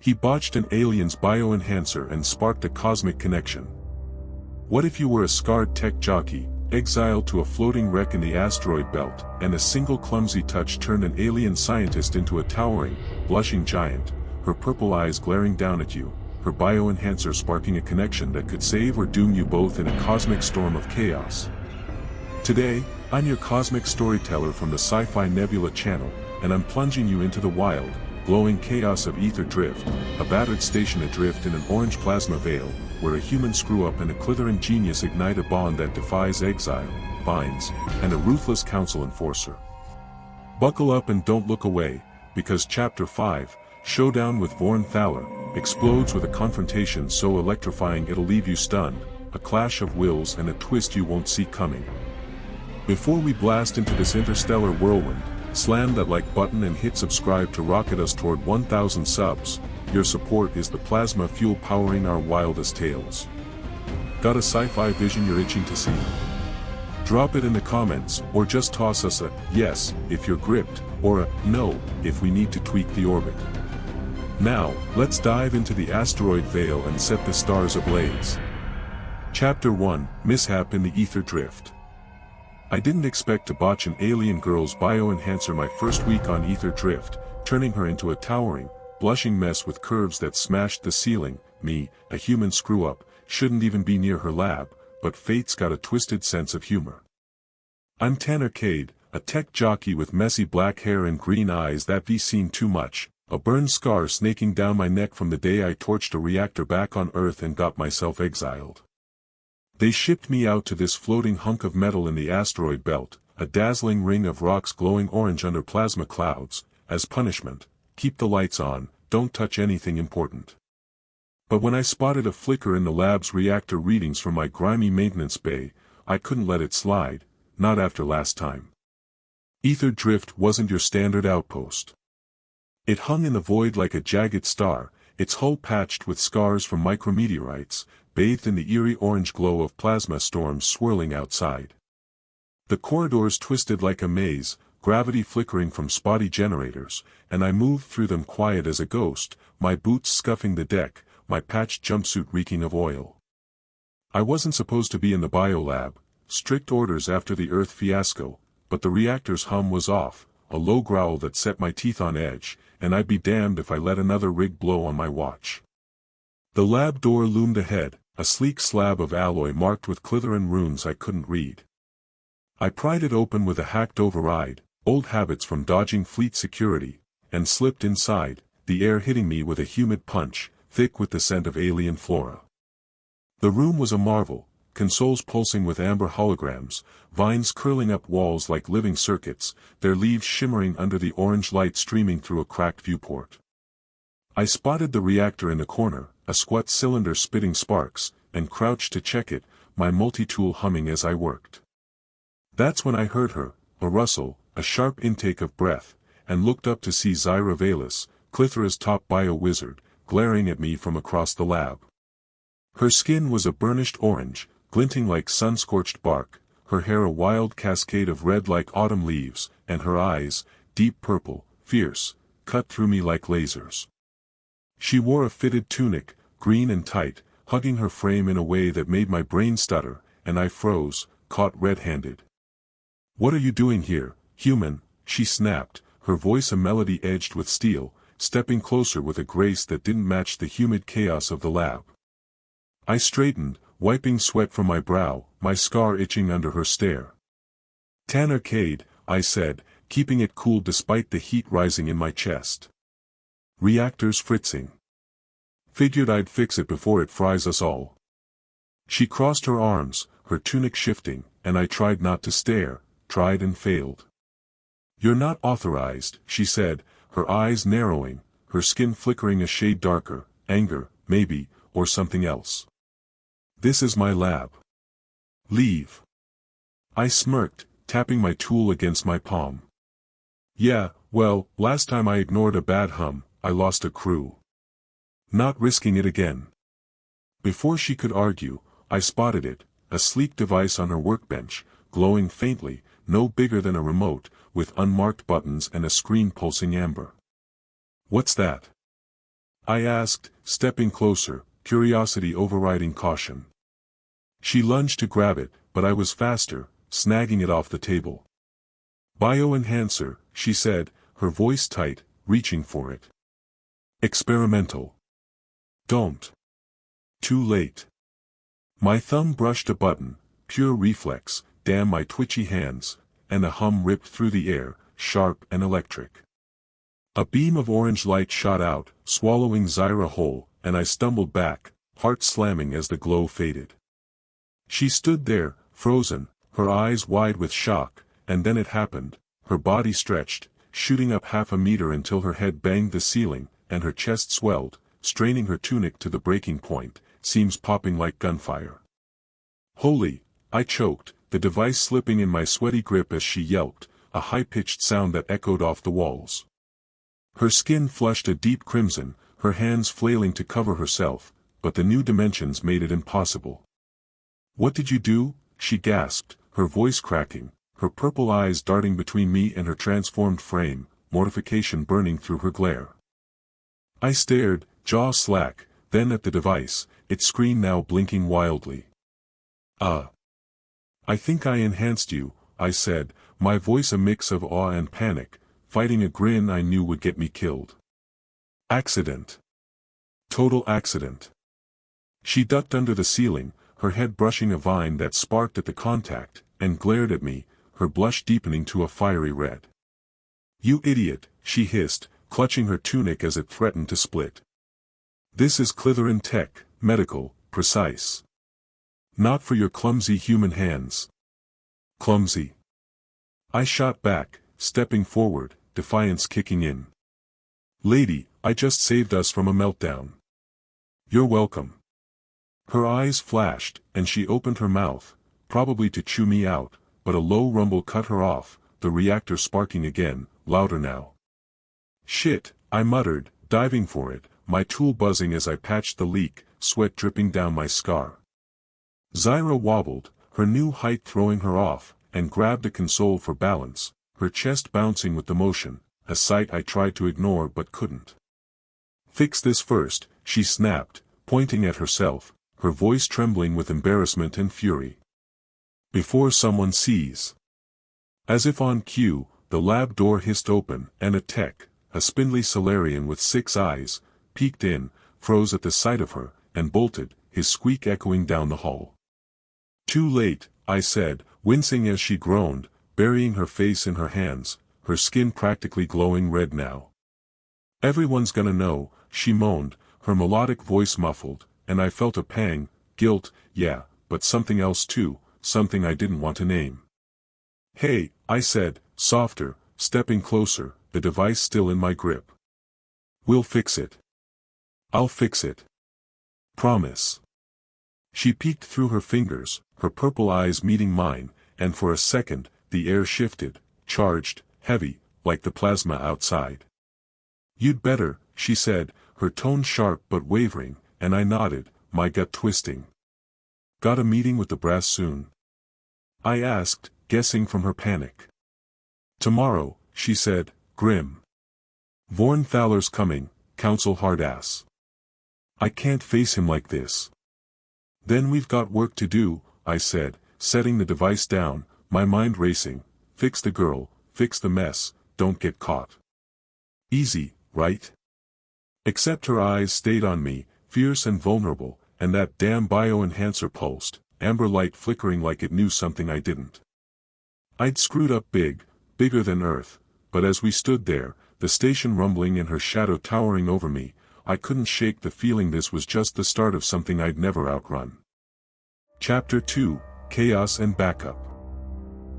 He botched an alien's bioenhancer and sparked a cosmic connection. What if you were a scarred tech jockey, exiled to a floating wreck in the asteroid belt, and a single clumsy touch turned an alien scientist into a towering, blushing giant, her purple eyes glaring down at you, her bioenhancer sparking a connection that could save or doom you both in a cosmic storm of chaos? Today, I'm your cosmic storyteller from the Sci-Fi Nebula channel, and I'm plunging you into the wild, glowing chaos of Aether Drift, a battered station adrift in an orange plasma veil, where a human screw-up and a Klytheran genius ignite a bond that defies exile, binds, and a ruthless council enforcer. Buckle up and don't look away, because Chapter 5, Showdown with Vorn Thalor, explodes with a confrontation so electrifying it'll leave you stunned, a clash of wills and a twist you won't see coming. Before we blast into this interstellar whirlwind, slam that like button and hit subscribe to rocket us toward 1,000 subs. Your support is the plasma fuel powering our wildest tales. Got a sci-fi vision you're itching to see? Drop it in the comments, or just toss us a yes if you're gripped, or a no if we need to tweak the orbit. Now, let's dive into the asteroid veil and set the stars ablaze. Chapter 1, Mishap in the Aether Drift. I didn't expect to botch an alien girl's bioenhancer my first week on Aether Drift, turning her into a towering, blushing mess with curves that smashed the ceiling. Me, a human screw-up, shouldn't even be near her lab, but fate's got a twisted sense of humor. I'm Tanner Kade, a tech jockey with messy black hair and green eyes that be seen too much, a burn scar snaking down my neck from the day I torched a reactor back on Earth and got myself exiled. They shipped me out to this floating hunk of metal in the asteroid belt, a dazzling ring of rocks glowing orange under plasma clouds, as punishment. Keep the lights on, don't touch anything important. But when I spotted a flicker in the lab's reactor readings from my grimy maintenance bay, I couldn't let it slide, not after last time. Aether Drift wasn't your standard outpost. It hung in the void like a jagged star, its hull patched with scars from micrometeorites, bathed in the eerie orange glow of plasma storms swirling outside. The corridors twisted like a maze, gravity flickering from spotty generators, and I moved through them quiet as a ghost, my boots scuffing the deck, my patched jumpsuit reeking of oil. I wasn't supposed to be in the biolab, strict orders after the Earth fiasco, but the reactor's hum was off, a low growl that set my teeth on edge, and I'd be damned if I let another rig blow on my watch. The lab door loomed ahead, a sleek slab of alloy marked with Klytheran runes I couldn't read. I pried it open with a hacked override, old habits from dodging fleet security, and slipped inside, the air hitting me with a humid punch, thick with the scent of alien flora. The room was a marvel, consoles pulsing with amber holograms, vines curling up walls like living circuits, their leaves shimmering under the orange light streaming through a cracked viewport. I spotted the reactor in the corner, a squat cylinder spitting sparks, and crouched to check it, my multi-tool humming as I worked. That's when I heard her, a rustle, a sharp intake of breath, and looked up to see Zyra Vaelis, Klytheran's top bio-wizard, glaring at me from across the lab. Her skin was a burnished orange, glinting like sun-scorched bark, her hair a wild cascade of red like autumn leaves, and her eyes, deep purple, fierce, cut through me like lasers. She wore a fitted tunic, green and tight, hugging her frame in a way that made my brain stutter, and I froze, caught red-handed. "What are you doing here, human?" she snapped, her voice a melody edged with steel, stepping closer with a grace that didn't match the humid chaos of the lab. I straightened, wiping sweat from my brow, my scar itching under her stare. "Tanner Kade," I said, keeping it cool despite the heat rising in my chest. "Reactors fritzing. Figured I'd fix it before it fries us all." She crossed her arms, her tunic shifting, and I tried not to stare, tried and failed. "You're not authorized," she said, her eyes narrowing, her skin flickering a shade darker, anger, maybe, or something else. "This is my lab. Leave." I smirked, tapping my tool against my palm. "Yeah, well, last time I ignored a bad hum, I lost a crew. Not risking it again." Before she could argue, I spotted it, a sleek device on her workbench, glowing faintly, no bigger than a remote, with unmarked buttons and a screen pulsing amber. "What's that?" I asked, stepping closer, curiosity overriding caution. She lunged to grab it, but I was faster, snagging it off the table. Bioenhancer, she said, her voice tight, reaching for it. Experimental. Don't. Too late. My thumb brushed a button, pure reflex, damn my twitchy hands, and a hum ripped through the air, sharp and electric. A beam of orange light shot out, swallowing Zyra whole, and I stumbled back, heart slamming as the glow faded. She stood there, frozen, her eyes wide with shock, and then it happened, her body stretched, shooting up 1/2 meter until her head banged the ceiling, and her chest swelled, straining her tunic to the breaking point, seams popping like gunfire. Holy, I choked, the device slipping in my sweaty grip as she yelped, a high-pitched sound that echoed off the walls. Her skin flushed a deep crimson, her hands flailing to cover herself, but the new dimensions made it impossible. "What did you do?" she gasped, her voice cracking, her purple eyes darting between me and her transformed frame, mortification burning through her glare. I stared, jaw slack, then at the device, its screen now blinking wildly. I think I enhanced you," I said, my voice a mix of awe and panic, fighting a grin I knew would get me killed. "Accident. Total accident." She ducked under the ceiling, her head brushing a vine that sparked at the contact, and glared at me, her blush deepening to a fiery red. "You idiot," she hissed, clutching her tunic as it threatened to split. "This is Klytheran tech, medical, precise. Not for your clumsy human hands." "Clumsy?" I shot back, stepping forward, defiance kicking in. "Lady, I just saved us from a meltdown." "You're welcome." Her eyes flashed, and she opened her mouth, probably to chew me out, but a low rumble cut her off, the reactor sparking again, louder now. "Shit," I muttered, diving for it, my tool buzzing as I patched the leak, sweat dripping down my scar. Zyra wobbled, her new height throwing her off, and grabbed a console for balance, her chest bouncing with the motion, a sight I tried to ignore but couldn't. "Fix this first," she snapped, pointing at herself, her voice trembling with embarrassment and fury. "Before someone sees." As if on cue, the lab door hissed open, and a tech, a spindly Solarian with 6 eyes, peeked in, froze at the sight of her, and bolted, his squeak echoing down the hall. "Too late," I said, wincing as she groaned, burying her face in her hands, her skin practically glowing red now. "Everyone's gonna know," she moaned, her melodic voice muffled, and I felt a pang, guilt, yeah, but something else too, something I didn't want to name. "Hey," I said, softer, stepping closer, the device still in my grip. "We'll fix it. I'll fix it. Promise." She peeked through her fingers, her purple eyes meeting mine, and for a second, the air shifted, charged, heavy, like the plasma outside. "You'd better," she said, her tone sharp but wavering, and I nodded, my gut twisting. "Got a meeting with the brass soon?" I asked, guessing from her panic. "Tomorrow," she said, grim. "Vorn Thalor's coming, counsel hardass. I can't face him like this." "Then we've got work to do," I said, setting the device down, my mind racing. "Fix the girl, fix the mess, don't get caught." Easy, right? Except her eyes stayed on me, fierce and vulnerable, and that damn bioenhancer pulsed, amber light flickering like it knew something I didn't. I'd screwed up big, bigger than Earth, but as we stood there, the station rumbling and her shadow towering over me, I couldn't shake the feeling this was just the start of something I'd never outrun. Chapter 2, Chaos and Backup.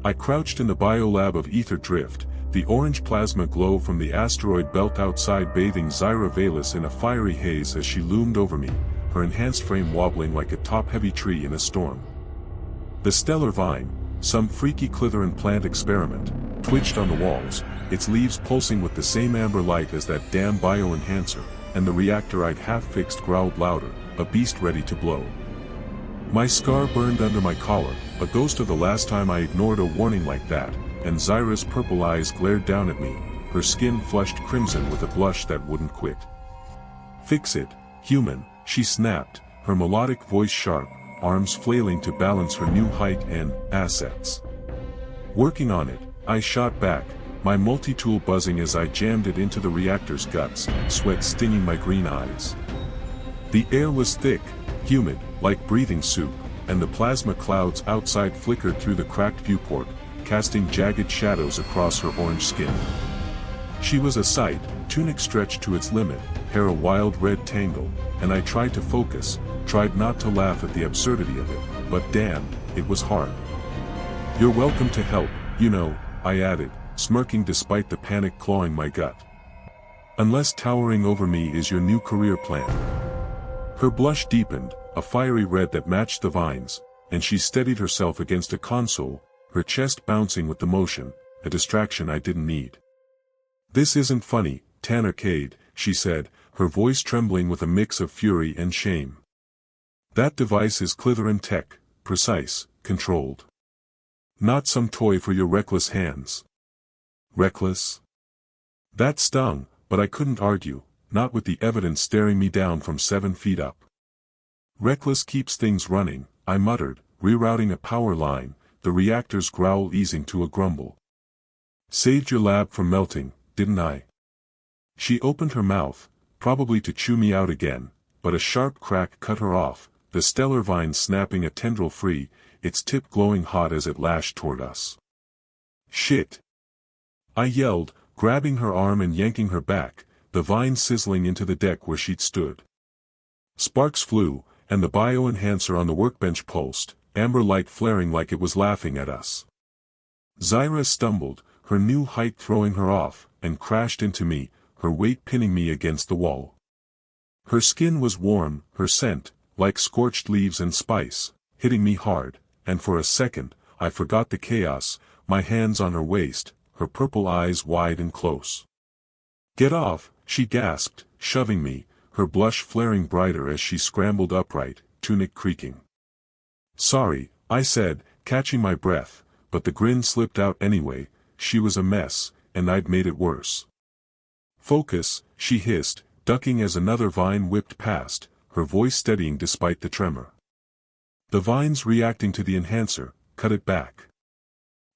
I crouched in the biolab of Aether Drift, the orange plasma glow from the asteroid belt outside bathing Zyra Vaelis in a fiery haze as she loomed over me, her enhanced frame wobbling like a top-heavy tree in a storm. The stellar vine, some freaky Klytheran plant experiment, twitched on the walls, its leaves pulsing with the same amber light as that damn bioenhancer, and the reactor I'd half-fixed growled louder, a beast ready to blow. My scar burned under my collar, a ghost of the last time I ignored a warning like that, and Zyra's purple eyes glared down at me, her skin flushed crimson with a blush that wouldn't quit. Fix it, human, she snapped, her melodic voice sharp, arms flailing to balance her new height and assets. Working on it, I shot back, my multi-tool buzzing as I jammed it into the reactor's guts, sweat stinging my green eyes. The air was thick, humid, like breathing soup, and the plasma clouds outside flickered through the cracked viewport, casting jagged shadows across her orange skin. She was a sight, tunic stretched to its limit, hair a wild red tangle, and I tried to focus, tried not to laugh at the absurdity of it, but damn, it was hard. You're welcome to help, you know, I added, smirking despite the panic clawing my gut. Unless towering over me is your new career plan. Her blush deepened, a fiery red that matched the vines, and she steadied herself against a console, her chest bouncing with the motion, a distraction I didn't need. This isn't funny, Tanner Kade, she said, her voice trembling with a mix of fury and shame. That device is Klytheran tech, precise, controlled. Not some toy for your reckless hands. Reckless? That stung, but I couldn't argue, not with the evidence staring me down from 7 feet up. Reckless keeps things running, I muttered, rerouting a power line, the reactor's growl easing to a grumble. Saved your lab from melting, didn't I? She opened her mouth, probably to chew me out again, but a sharp crack cut her off, the stellar vine snapping a tendril free, its tip glowing hot as it lashed toward us. Shit! I yelled, grabbing her arm and yanking her back, the vine sizzling into the deck where she'd stood. Sparks flew, and the bioenhancer on the workbench pulsed, amber light flaring like it was laughing at us. Zyra stumbled, her new height throwing her off, and crashed into me, her weight pinning me against the wall. Her skin was warm, her scent, like scorched leaves and spice, hitting me hard, and for a second, I forgot the chaos, my hands on her waist, her purple eyes wide and close. Get off, she gasped, shoving me, her blush flaring brighter as she scrambled upright, tunic creaking. Sorry, I said, catching my breath, but the grin slipped out anyway, she was a mess, and I'd made it worse. Focus, she hissed, ducking as another vine whipped past, her voice steadying despite the tremor. The vines reacting to the enhancer, cut it back.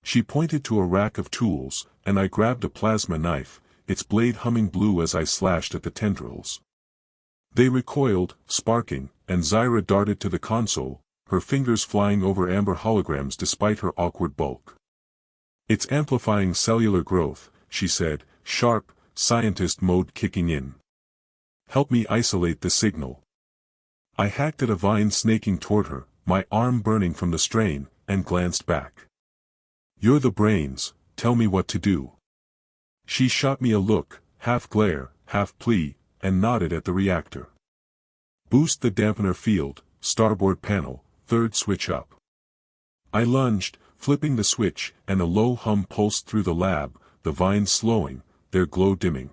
She pointed to a rack of tools, and I grabbed a plasma knife, its blade humming blue as I slashed at the tendrils. They recoiled, sparking, and Zyra darted to the console, her fingers flying over amber holograms despite her awkward bulk. It's amplifying cellular growth, she said, sharp, scientist mode kicking in. Help me isolate the signal. I hacked at a vine snaking toward her, my arm burning from the strain, and glanced back. You're the brains, tell me what to do. She shot me a look, half glare, half plea, and nodded at the reactor. Boost the dampener field, starboard panel, third switch up. I lunged, flipping the switch, and a low hum pulsed through the lab, the vines slowing, their glow dimming.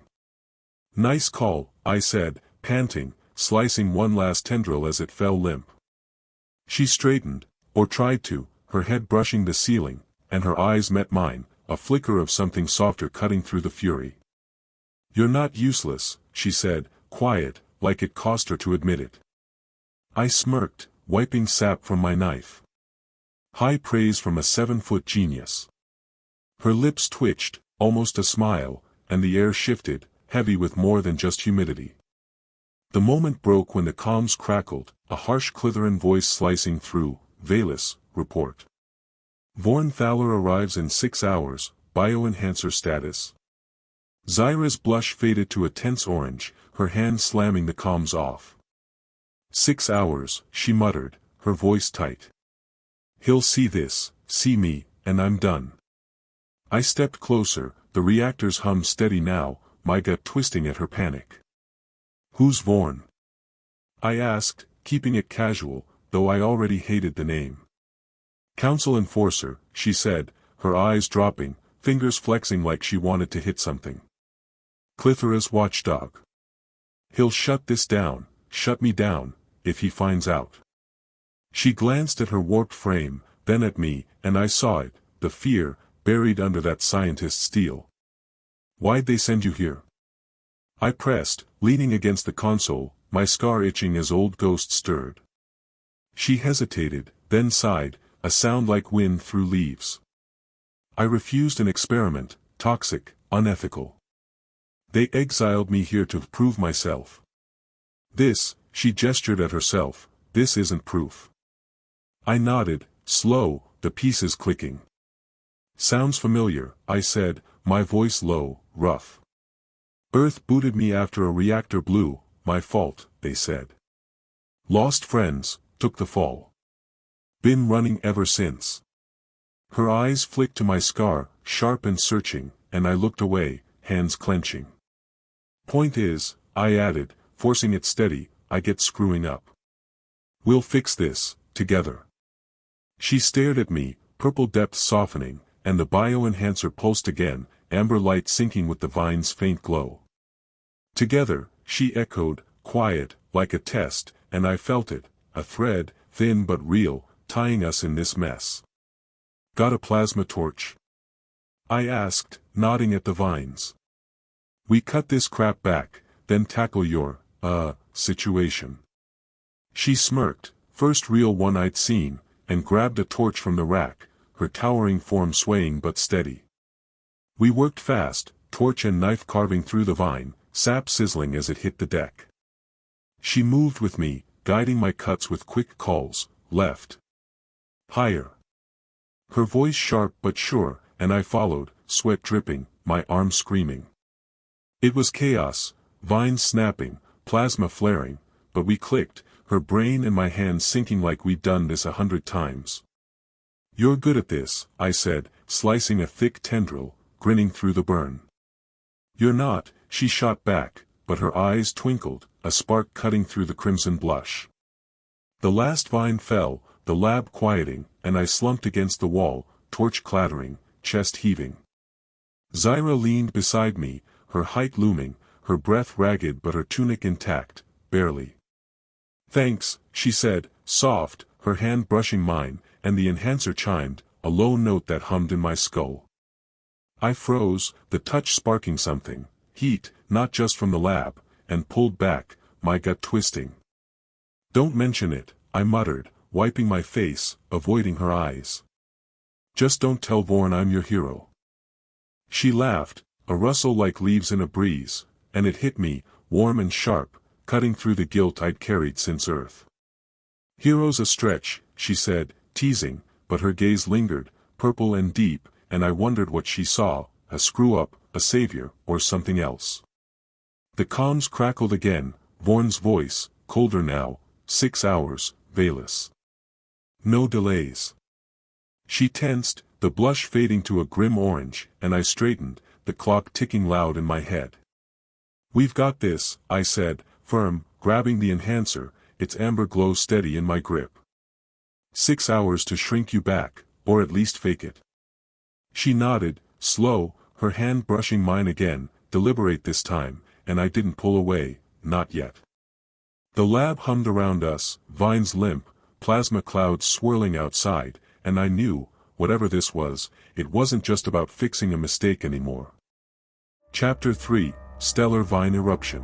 Nice call, I said, panting, slicing one last tendril as it fell limp. She straightened, or tried to, her head brushing the ceiling, and her eyes met mine, a flicker of something softer cutting through the fury. You're not useless, she said, quiet, like it cost her to admit it. I smirked, wiping sap from my knife. High praise from a 7-foot genius. Her lips twitched, almost a smile, and the air shifted, heavy with more than just humidity. The moment broke when the comms crackled, a harsh Klytheran voice slicing through. Vaelis, report. Vorn Thalor arrives in 6 hours, bioenhancer status. Zyra's blush faded to a tense orange, her hand slamming the comms off. 6 hours, she muttered, her voice tight. He'll see this, see me, and I'm done. I stepped closer, the reactor's hum steady now, my gut twisting at her panic. Who's Vorn? I asked, keeping it casual, though I already hated the name. Council Enforcer, she said, her eyes dropping, fingers flexing like she wanted to hit something. Klytheran's watchdog. He'll shut this down, shut me down, if he finds out. She glanced at her warped frame, then at me, and I saw it, the fear, buried under that scientist's steel. Why'd they send you here? I pressed, leaning against the console, my scar itching as old ghosts stirred. She hesitated, then sighed, a sound like wind through leaves. I refused an experiment, toxic, unethical. They exiled me here to prove myself. This, she gestured at herself, this isn't proof. I nodded, slow, the pieces clicking. Sounds familiar, I said, my voice low, rough. Earth booted me after a reactor blew, my fault, they said. Lost friends, took the fall. Been running ever since. Her eyes flicked to my scar, sharp and searching, and I looked away, hands clenching. Point is, I added, forcing it steady, I get screwing up. We'll fix this, together. She stared at me, purple depths softening, and the bioenhancer pulsed again, amber light sinking with the vine's faint glow. Together, she echoed, quiet, like a test, and I felt it, a thread, thin but real, tying us in this mess. Got a plasma torch? I asked, nodding at the vines. We cut this crap back, then tackle your, situation. She smirked, first real one I'd seen, and grabbed a torch from the rack, her towering form swaying but steady. We worked fast, torch and knife carving through the vine, sap sizzling as it hit the deck. She moved with me, guiding my cuts with quick calls, left. Higher. Her voice sharp but sure, and I followed, sweat dripping, my arms screaming. It was chaos, vines snapping, plasma flaring, but we clicked, her brain and my hands sinking like we'd done this 100 times. You're good at this, I said, slicing a thick tendril, grinning through the burn. You're not, she shot back, but her eyes twinkled, a spark cutting through the crimson blush. The last vine fell, the lab quieting, and I slumped against the wall, torch clattering, chest heaving. Zyra leaned beside me, her height looming, her breath ragged but her tunic intact, barely. Thanks, she said, soft, her hand brushing mine, and the enhancer chimed, a low note that hummed in my skull. I froze, the touch sparking something, heat, not just from the lab, and pulled back, my gut twisting. Don't mention it, I muttered, wiping my face, avoiding her eyes. Just don't tell Vorn I'm your hero. She laughed, a rustle like leaves in a breeze, and it hit me, warm and sharp, cutting through the guilt I'd carried since Earth. Hero's a stretch, she said, teasing, but her gaze lingered, purple and deep, and I wondered what she saw, a screw-up, a savior, or something else. The comms crackled again, Vorn's voice, colder now, 6 hours, Vaelis. No delays. She tensed, the blush fading to a grim orange, and I straightened, the clock ticking loud in my head. We've got this, I said, firm, grabbing the enhancer, its amber glow steady in my grip. 6 hours to shrink you back, or at least fake it. She nodded, slow, her hand brushing mine again, deliberate this time, and I didn't pull away, not yet. The lab hummed around us, vines limp, plasma clouds swirling outside, and I knew, whatever this was, it wasn't just about fixing a mistake anymore. Chapter 3, Stellar Vine Eruption.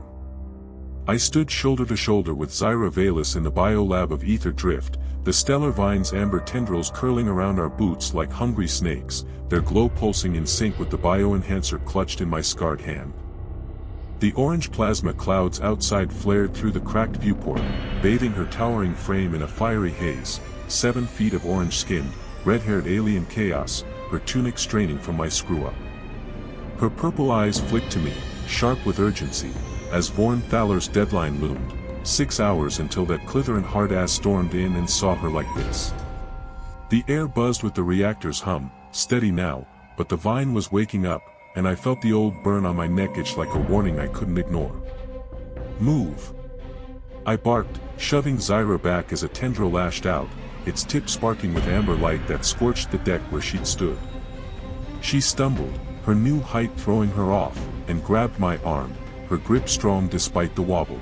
I stood shoulder to shoulder with Zyra Vaelis in the biolab of Aether Drift, the stellar vine's amber tendrils curling around our boots like hungry snakes, their glow pulsing in sync with the bioenhancer clutched in my scarred hand. The orange plasma clouds outside flared through the cracked viewport, bathing her towering frame in a fiery haze, 7 feet of orange skin, red-haired alien chaos, her tunic straining from my screw-up. Her purple eyes flicked to me, sharp with urgency, as Vorn Thalor's deadline loomed, 6 hours until that Klytheran hard-ass stormed in and saw her like this. The air buzzed with the reactor's hum, steady now, but the vine was waking up, and I felt the old burn on my neck itch like a warning I couldn't ignore. Move! I barked, shoving Zyra back as a tendril lashed out, its tip sparking with amber light that scorched the deck where she'd stood. She stumbled, her new height throwing her off, and grabbed my arm, her grip strong despite the wobble.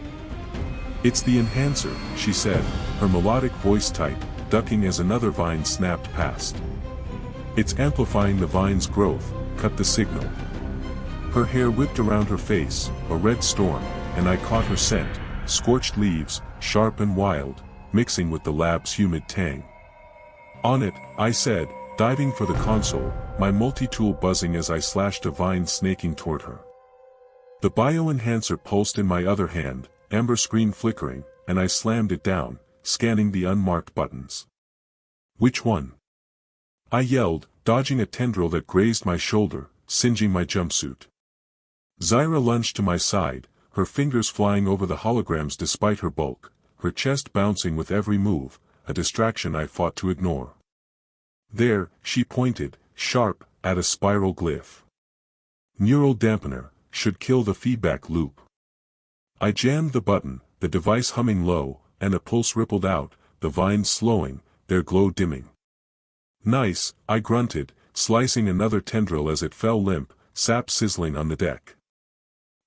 It's the enhancer, she said, her melodic voice tight, ducking as another vine snapped past. It's amplifying the vine's growth, cut the signal. Her hair whipped around her face, a red storm, and I caught her scent, scorched leaves, sharp and wild, mixing with the lab's humid tang. On it, I said, diving for the console, my multi-tool buzzing as I slashed a vine snaking toward her. The bioenhancer pulsed in my other hand, amber screen flickering, and I slammed it down, scanning the unmarked buttons. Which one? I yelled, dodging a tendril that grazed my shoulder, singeing my jumpsuit. Zyra lunged to my side, her fingers flying over the holograms despite her bulk, her chest bouncing with every move, a distraction I fought to ignore. There, she pointed, sharp, at a spiral glyph. Neural dampener, should kill the feedback loop. I jammed the button, the device humming low, and a pulse rippled out, the vines slowing, their glow dimming. Nice, I grunted, slicing another tendril as it fell limp, sap sizzling on the deck.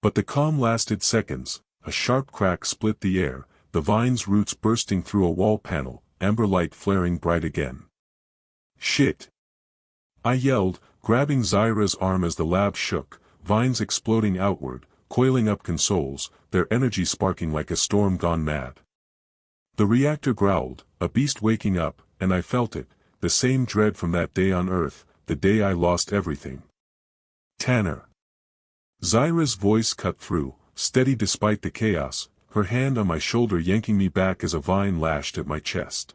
But the calm lasted seconds, a sharp crack split the air, the vine's roots bursting through a wall panel, amber light flaring bright again. Shit! I yelled, grabbing Zyra's arm as the lab shook, vines exploding outward, coiling up consoles, their energy sparking like a storm gone mad. The reactor growled, a beast waking up, and I felt it, the same dread from that day on Earth, the day I lost everything. Tanner. Zyra's voice cut through, steady despite the chaos, her hand on my shoulder yanking me back as a vine lashed at my chest.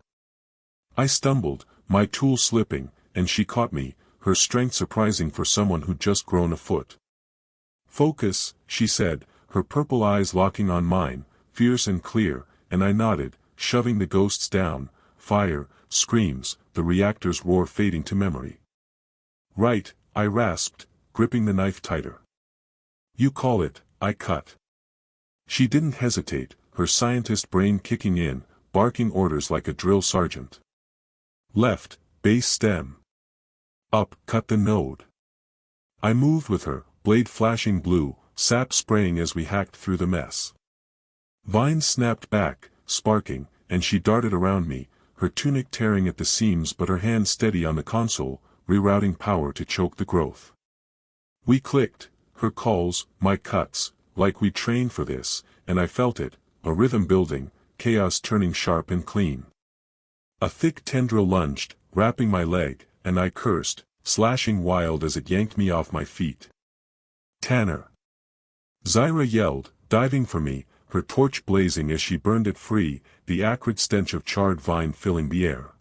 I stumbled, my tool slipping, and she caught me, her strength surprising for someone who'd just grown a foot. Focus, she said, her purple eyes locking on mine, fierce and clear, and I nodded, shoving the ghosts down, fire, screams, the reactor's roar fading to memory. Right, I rasped, gripping the knife tighter. You call it, I cut. She didn't hesitate, her scientist brain kicking in, barking orders like a drill sergeant. Left, base stem. Up, cut the node. I moved with her, blade flashing blue, sap spraying as we hacked through the mess. Vines snapped back, sparking, and she darted around me, her tunic tearing at the seams but her hand steady on the console, rerouting power to choke the growth. We clicked, her calls, my cuts, like we trained for this, and I felt it, a rhythm building, chaos turning sharp and clean. A thick tendril lunged, wrapping my leg, and I cursed, slashing wild as it yanked me off my feet. Tanner. Zyra yelled, diving for me, her torch blazing as she burned it free, the acrid stench of charred vine filling the air.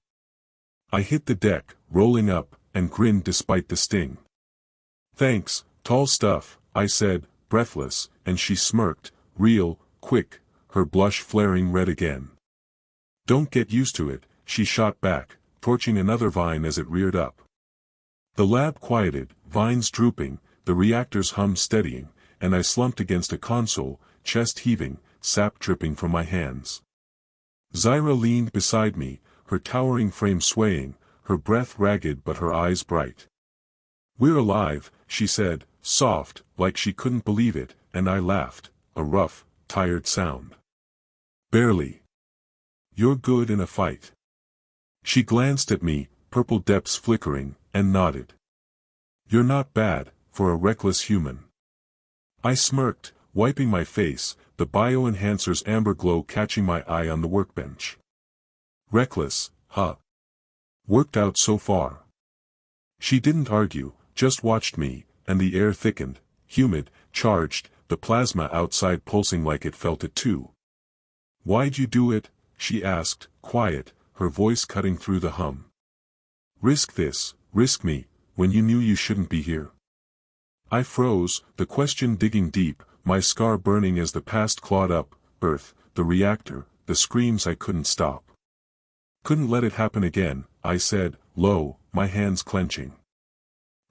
I hit the deck, rolling up, and grinned despite the sting. Thanks, tall stuff, I said, breathless, and she smirked, real, quick, her blush flaring red again. Don't get used to it, she shot back, torching another vine as it reared up. The lab quieted, vines drooping, the reactor's hum steadying, and I slumped against a console, chest heaving, sap dripping from my hands. Zyra leaned beside me, her towering frame swaying, her breath ragged but her eyes bright. We're alive, she said, soft, like she couldn't believe it, and I laughed, a rough, tired sound. Barely. You're good in a fight. She glanced at me, purple depths flickering, and nodded. You're not bad, for a reckless human. I smirked, wiping my face, the bioenhancer's amber glow catching my eye on the workbench. Reckless, huh? Worked out so far. She didn't argue, just watched me, and the air thickened, humid, charged, the plasma outside pulsing like it felt it too. Why'd you do it? She asked, quiet, her voice cutting through the hum. Risk this, risk me, when you knew you shouldn't be here. I froze, the question digging deep, my scar burning as the past clawed up, Earth, the reactor, the screams I couldn't stop. Couldn't let it happen again, I said, low, my hands clenching.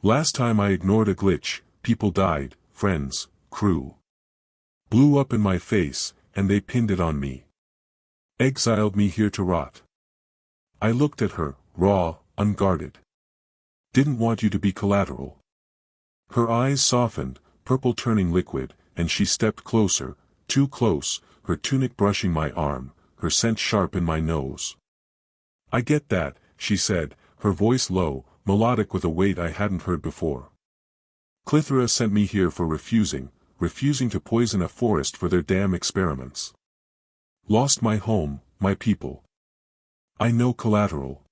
Last time I ignored a glitch, people died, friends, crew. Blew up in my face, and they pinned it on me. Exiled me here to rot. I looked at her, raw, unguarded. Didn't want you to be collateral. Her eyes softened, purple turning liquid, and she stepped closer, too close, her tunic brushing my arm, her scent sharp in my nose. I get that, she said, her voice low, melodic with a weight I hadn't heard before. Klytheran sent me here for refusing to poison a forest for their damn experiments. Lost my home, my people. I know collateral.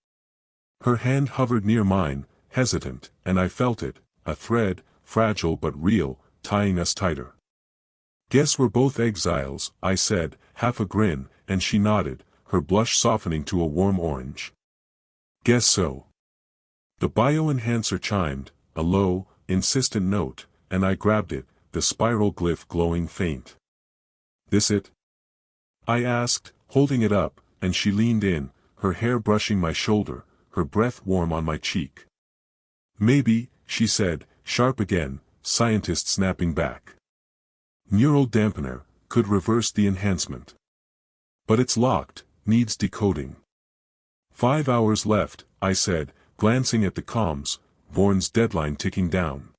Her hand hovered near mine, hesitant, and I felt it, a thread, fragile but real, tying us tighter. Guess we're both exiles, I said, half a grin, and she nodded, her blush softening to a warm orange. Guess so. The bioenhancer chimed, a low, insistent note, and I grabbed it, the spiral glyph glowing faint. This it? I asked, holding it up, and she leaned in, her hair brushing my shoulder, her breath warm on my cheek. Maybe, she said, sharp again, scientist snapping back. Neural dampener, could reverse the enhancement. But it's locked, needs decoding. 5 hours left, I said, glancing at the comms, Vorn's deadline ticking down.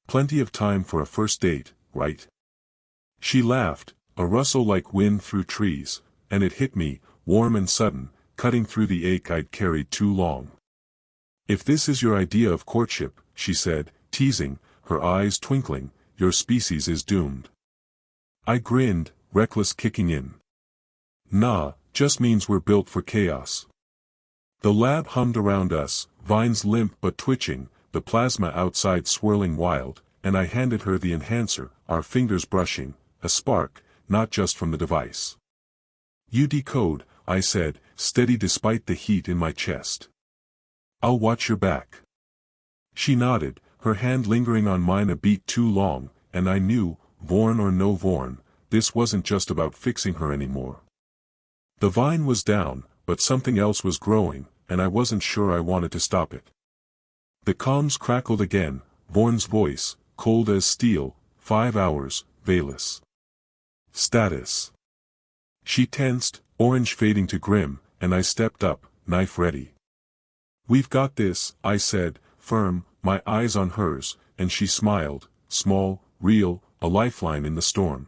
Plenty of time for a first date, right? She laughed, a rustle like wind through trees, and it hit me, warm and sudden, cutting through the ache I'd carried too long. If this is your idea of courtship, she said, teasing, her eyes twinkling, your species is doomed. I grinned, reckless kicking in. Nah, just means we're built for chaos. The lab hummed around us, vines limp but twitching, the plasma outside swirling wild, and I handed her the enhancer, our fingers brushing, a spark, not just from the device. You decode, I said, steady despite the heat in my chest. I'll watch your back. She nodded, her hand lingering on mine a beat too long, and I knew, Vorn or no Vorn, this wasn't just about fixing her anymore. The vine was down, but something else was growing, and I wasn't sure I wanted to stop it. The comms crackled again, Vorn's voice, cold as steel, 5 hours, Vaelis. Status. She tensed, orange fading to grim, and I stepped up, knife ready. We've got this, I said, firm, my eyes on hers, and she smiled, small, real, a lifeline in the storm.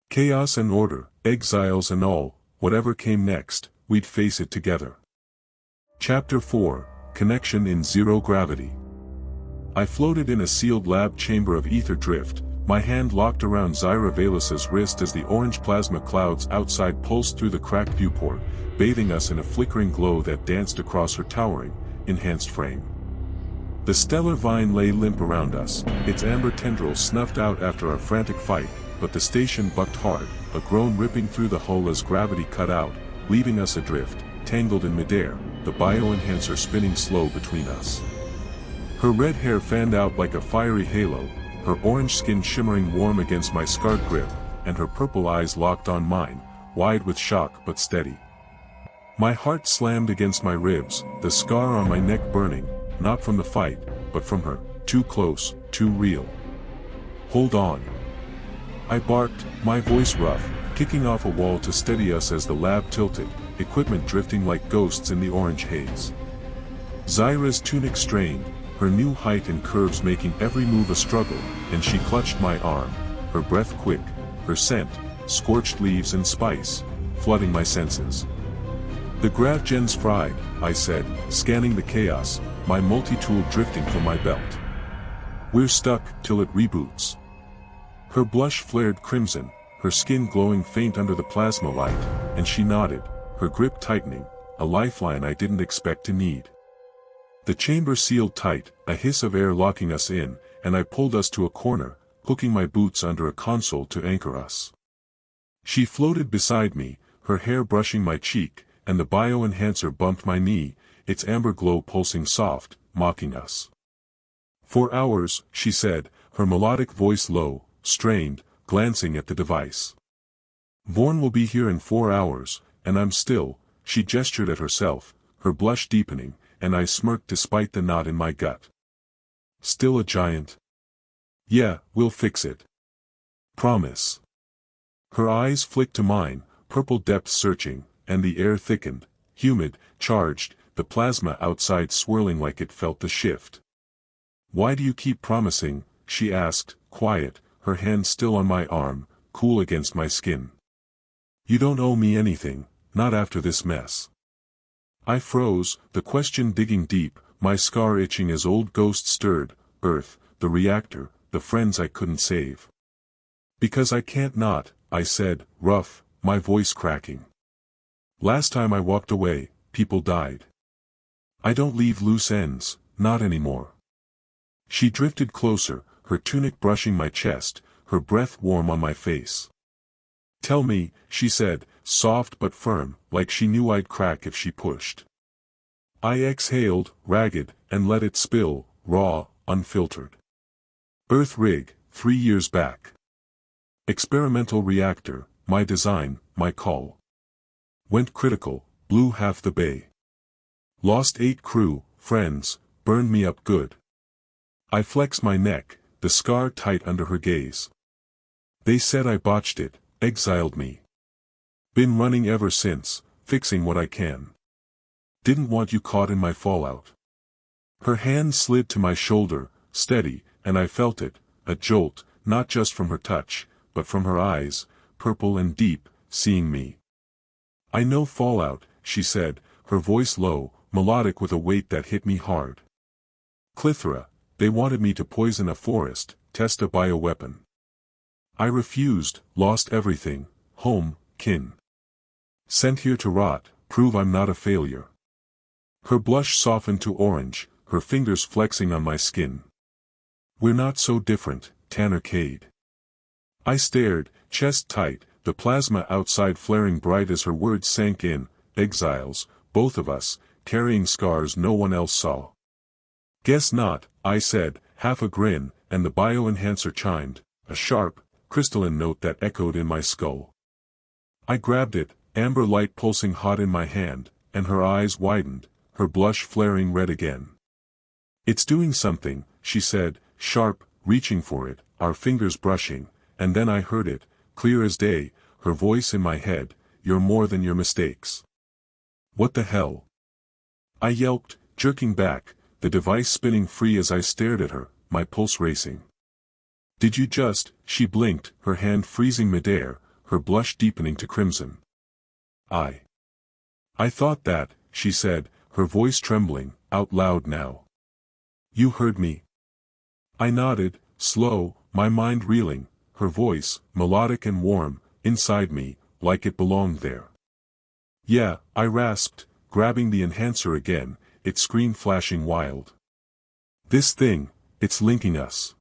Chaos and order, exiles and all, whatever came next, we'd face it together. Chapter 4, Connection in Zero Gravity. I floated in a sealed lab chamber of Aether Drift, my hand locked around Zyra Vaelis' wrist as the orange plasma clouds outside pulsed through the cracked viewport, bathing us in a flickering glow that danced across her towering, enhanced frame. The stellar vine lay limp around us, its amber tendrils snuffed out after our frantic fight, but the station bucked hard, a groan ripping through the hull as gravity cut out, leaving us adrift, tangled in midair, the bioenhancer spinning slow between us. Her red hair fanned out like a fiery halo, her orange skin shimmering warm against my scarred grip, and her purple eyes locked on mine, wide with shock but steady. My heart slammed against my ribs, the scar on my neck burning, not from the fight, but from her, too close, too real. Hold on. I barked, my voice rough, kicking off a wall to steady us as the lab tilted, equipment drifting like ghosts in the orange haze. Zyra's tunic strained, her new height and curves making every move a struggle, and she clutched my arm, her breath quick, her scent, scorched leaves and spice, flooding my senses. The GravGen's fried, I said, scanning the chaos, my multi-tool drifting from my belt. We're stuck till it reboots. Her blush flared crimson, her skin glowing faint under the plasma light, and she nodded, her grip tightening, a lifeline I didn't expect to need. The chamber sealed tight, a hiss of air locking us in, and I pulled us to a corner, hooking my boots under a console to anchor us. She floated beside me, her hair brushing my cheek, and the bioenhancer bumped my knee, its amber glow pulsing soft, mocking us. 4 hours, she said, her melodic voice low, strained, glancing at the device. Vorn will be here in 4 hours, and I'm still, she gestured at herself, her blush deepening, and I smirked despite the knot in my gut. Still a giant? Yeah, we'll fix it. Promise. Her eyes flicked to mine, purple depths searching, and the air thickened, humid, charged, the plasma outside swirling like it felt the shift. Why do you keep promising? She asked, quiet, her hand still on my arm, cool against my skin. You don't owe me anything, not after this mess. I froze, the question digging deep, my scar itching as old ghosts stirred, Earth, the reactor, the friends I couldn't save. Because I can't not, I said, rough, my voice cracking. Last time I walked away, people died. I don't leave loose ends, not anymore. She drifted closer, her tunic brushing my chest, her breath warm on my face. Tell me, she said, soft but firm, like she knew I'd crack if she pushed. I exhaled, ragged, and let it spill, raw, unfiltered. Earth rig, 3 years back. Experimental reactor, my design, my call. Went critical, blew half the bay. Lost 8 crew, friends, burned me up good. I flexed my neck, the scar tight under her gaze. They said I botched it, exiled me. Been running ever since, fixing what I can. Didn't want you caught in my fallout. Her hand slid to my shoulder, steady, and I felt it, a jolt, not just from her touch, but from her eyes, purple and deep, seeing me. I know fallout, she said, her voice low, melodic with a weight that hit me hard. Klytheran, they wanted me to poison a forest, test a bioweapon. I refused, lost everything, home, kin. Sent here to rot, prove I'm not a failure. Her blush softened to orange, her fingers flexing on my skin. We're not so different, Tanner Kade. I stared, chest tight, the plasma outside flaring bright as her words sank in, exiles, both of us, carrying scars no one else saw. Guess not, I said, half a grin, and the bioenhancer chimed, a sharp, crystalline note that echoed in my skull. I grabbed it, amber light pulsing hot in my hand, and her eyes widened, her blush flaring red again. It's doing something, she said, sharp, reaching for it, our fingers brushing, and then I heard it, clear as day, her voice in my head, you're more than your mistakes. What the hell? I yelped, jerking back, the device spinning free as I stared at her, my pulse racing. Did you just, she blinked, her hand freezing midair, her blush deepening to crimson. I thought that, she said, her voice trembling, out loud now. You heard me? I nodded, slow, my mind reeling, her voice, melodic and warm, inside me, like it belonged there. Yeah, I rasped, grabbing the enhancer again, its screen flashing wild. This thing, it's linking us.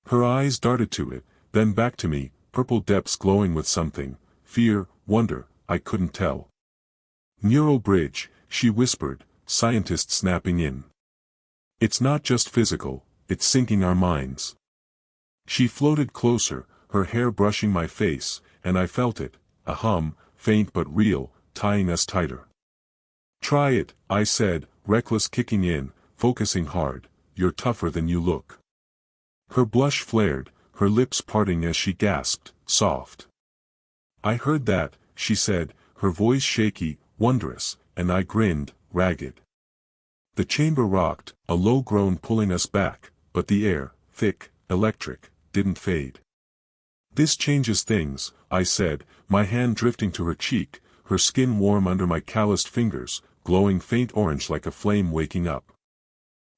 Her eyes darted to it, then back to me, purple depths glowing with something, fear, wonder, I couldn't tell. Neural bridge, she whispered, scientists snapping in. It's not just physical, it's syncing our minds. She floated closer, her hair brushing my face, and I felt it, a hum, faint but real, tying us tighter. Try it, I said, reckless kicking in, focusing hard, you're tougher than you look. Her blush flared, her lips parting as she gasped, soft. I heard that, she said, her voice shaky, wondrous, and I grinned, ragged. The chamber rocked, a low groan pulling us back, but the air, thick, electric, didn't fade. This changes things, I said, my hand drifting to her cheek, her skin warm under my calloused fingers, glowing faint orange like a flame waking up.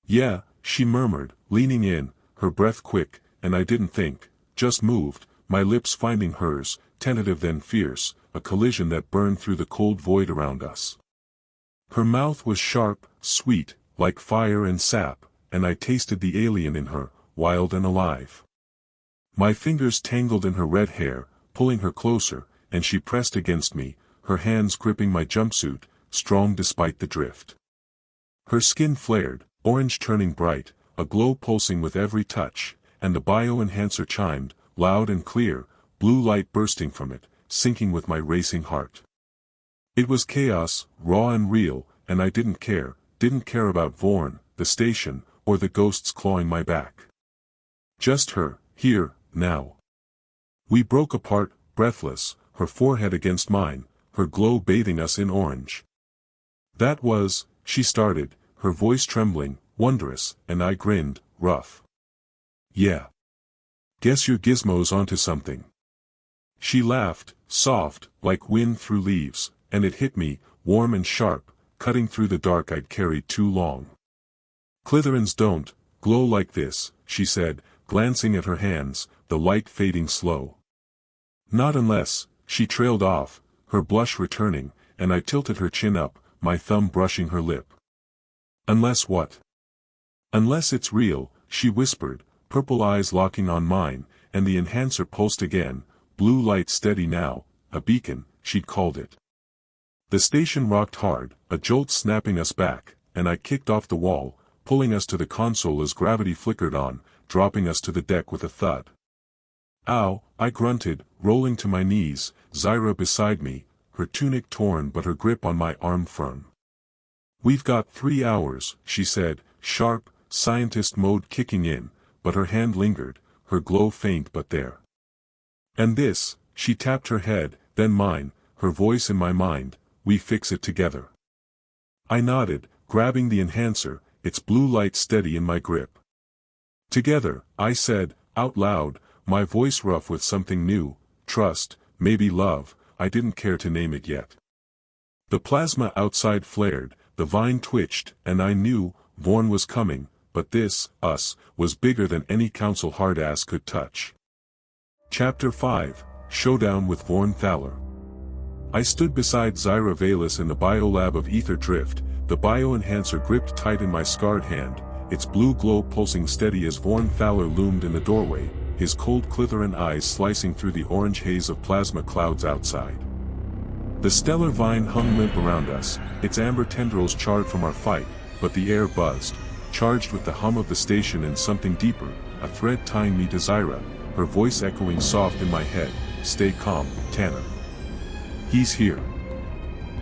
Yeah, she murmured, leaning in, her breath quick, and I didn't think, just moved, my lips finding hers, tentative then fierce, a collision that burned through the cold void around us. Her mouth was sharp, sweet, like fire and sap, and I tasted the alien in her, wild and alive. My fingers tangled in her red hair, pulling her closer, and she pressed against me, her hands gripping my jumpsuit, strong despite the drift. Her skin flared, orange turning bright, a glow pulsing with every touch, and the bioenhancer chimed, loud and clear, blue light bursting from it, syncing with my racing heart. It was chaos, raw and real, and I didn't care about Vorn, the station, or the ghosts clawing my back. Just her, here, now. We broke apart, breathless, her forehead against mine, her glow bathing us in orange. That was, she started, her voice trembling, wondrous, and I grinned, rough. Yeah. Guess your gizmo's onto something. She laughed, soft, like wind through leaves, and it hit me, warm and sharp, cutting through the dark I'd carried too long. Klytherans don't, Glow like this, she said, glancing at her hands, the light fading slow. Not unless, she trailed off, her blush returning, and I tilted her chin up, my thumb brushing her lip. Unless what? Unless it's real, she whispered, purple eyes locking on mine, and the enhancer pulsed again, blue light steady now, a beacon, she'd called it. The station rocked hard, a jolt snapping us back, and I kicked off the wall, pulling us to the console as gravity flickered on, dropping us to the deck with a thud. Ow, I grunted, rolling to my knees, Zyra beside me, her tunic torn but her grip on my arm firm. We've got 3 hours, she said, sharp, scientist mode kicking in, but her hand lingered, her glow faint but there. And this, she tapped her head, then mine, her voice in my mind, we fix it together. I nodded, grabbing the enhancer, its blue light steady in my grip. Together, I said, out loud, my voice rough with something new, trust, maybe love, I didn't care to name it yet. The plasma outside flared, the vine twitched, and I knew, Vorn was coming, but this, us, was bigger than any council hard-ass could touch. Chapter 5, Showdown with Vorn Thalor. I stood beside Zyra Vaelis in the biolab of Aether Drift, the bioenhancer gripped tight in my scarred hand, its blue glow pulsing steady as Vorn Thalor loomed in the doorway, his cold Klytheran eyes slicing through the orange haze of plasma clouds outside. The stellar vine hung limp around us, its amber tendrils charred from our fight, but the air buzzed, charged with the hum of the station and something deeper, a thread tying me to Zyra, her voice echoing soft in my head, stay calm, Tanner. He's here.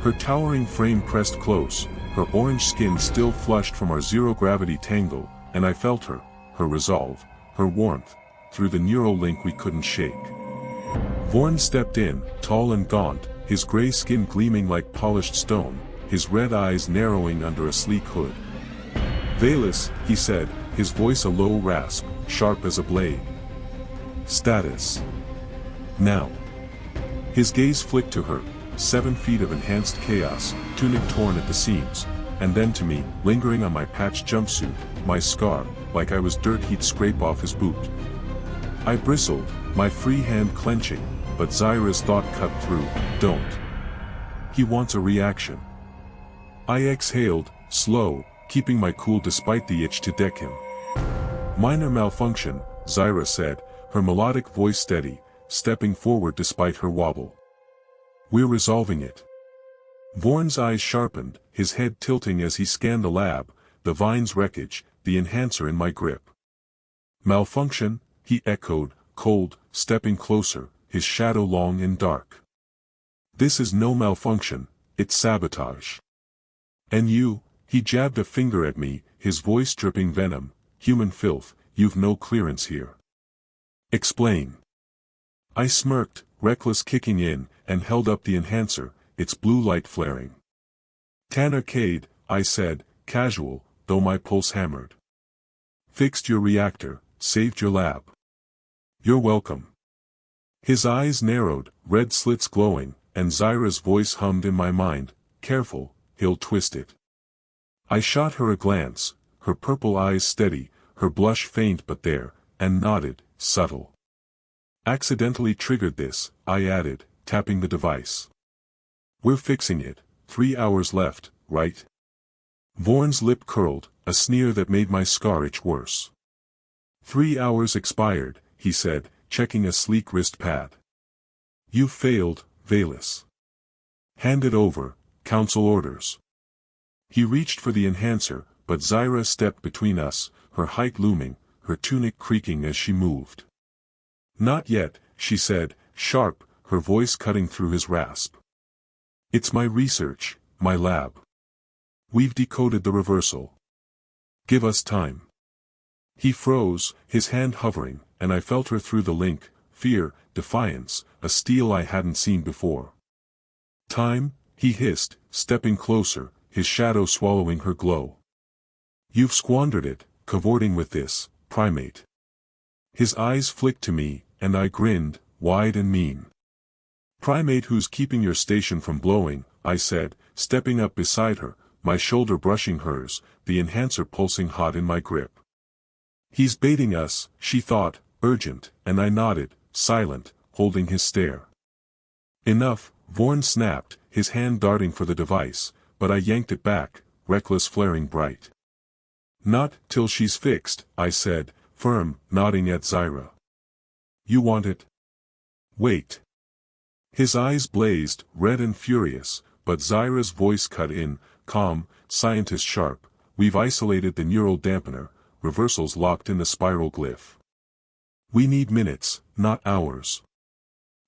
Her towering frame pressed close, her orange skin still flushed from our zero-gravity tangle, and I felt her resolve, her warmth, through the neural link we couldn't shake. Vorn stepped in, tall and gaunt, his gray skin gleaming like polished stone, his red eyes narrowing under a sleek hood. Vaelis, he said, his voice a low rasp, sharp as a blade. Status. Now. His gaze flicked to her, 7 feet of enhanced chaos, tunic torn at the seams, and then to me, lingering on my patched jumpsuit, my scar, like I was dirt he'd scrape off his boot. I bristled, my free hand clenching, but Zyra's thought cut through, don't. He wants a reaction. I exhaled, slow, keeping my cool despite the itch to deck him. Minor malfunction, Zyra said, her melodic voice steady, stepping forward despite her wobble. We're resolving it. Vorn's eyes sharpened, his head tilting as he scanned the lab, the vine's wreckage, the enhancer in my grip. Malfunction, he echoed, cold, stepping closer, his shadow long and dark. This is no malfunction, it's sabotage. And you, he jabbed a finger at me, his voice dripping venom, human filth, you've no clearance here. Explain. I smirked, reckless kicking in, and held up the enhancer, its blue light flaring. Tanner Kade, I said, casual, though my pulse hammered. Fixed your reactor, saved your lab. You're welcome. His eyes narrowed, red slits glowing, and Zyra's voice hummed in my mind, careful, he'll twist it. I shot her a glance, her purple eyes steady, her blush faint but there, and nodded, subtle. Accidentally triggered this, I added, tapping the device. We're fixing it, 3 hours left, right? Vorn's lip curled, a sneer that made my scar itch worse. 3 hours expired, he said, checking a sleek wrist pad. You failed, Vaelis. Hand it over, council orders. He reached for the enhancer, but Zyra stepped between us, her height looming, her tunic creaking as she moved. Not yet, she said, sharp, her voice cutting through his rasp. It's my research, my lab. We've decoded the reversal. Give us time. He froze, his hand hovering, and I felt her through the link, fear, defiance, a steel I hadn't seen before. Time, he hissed, stepping closer, his shadow swallowing her glow. You've squandered it, cavorting with this, primate. His eyes flicked to me, and I grinned, wide and mean. Primate who's keeping your station from blowing, I said, stepping up beside her, my shoulder brushing hers, the enhancer pulsing hot in my grip. He's baiting us, she thought, urgent, and I nodded, silent, holding his stare. Enough, Vorn snapped, his hand darting for the device, but I yanked it back, reckless flaring bright. Not till she's fixed, I said, firm, nodding at Zyra. You want it? Wait. His eyes blazed, red and furious, but Zyra's voice cut in, calm, scientist sharp. We've isolated the neural dampener, reversals locked in the spiral glyph. We need minutes, not hours.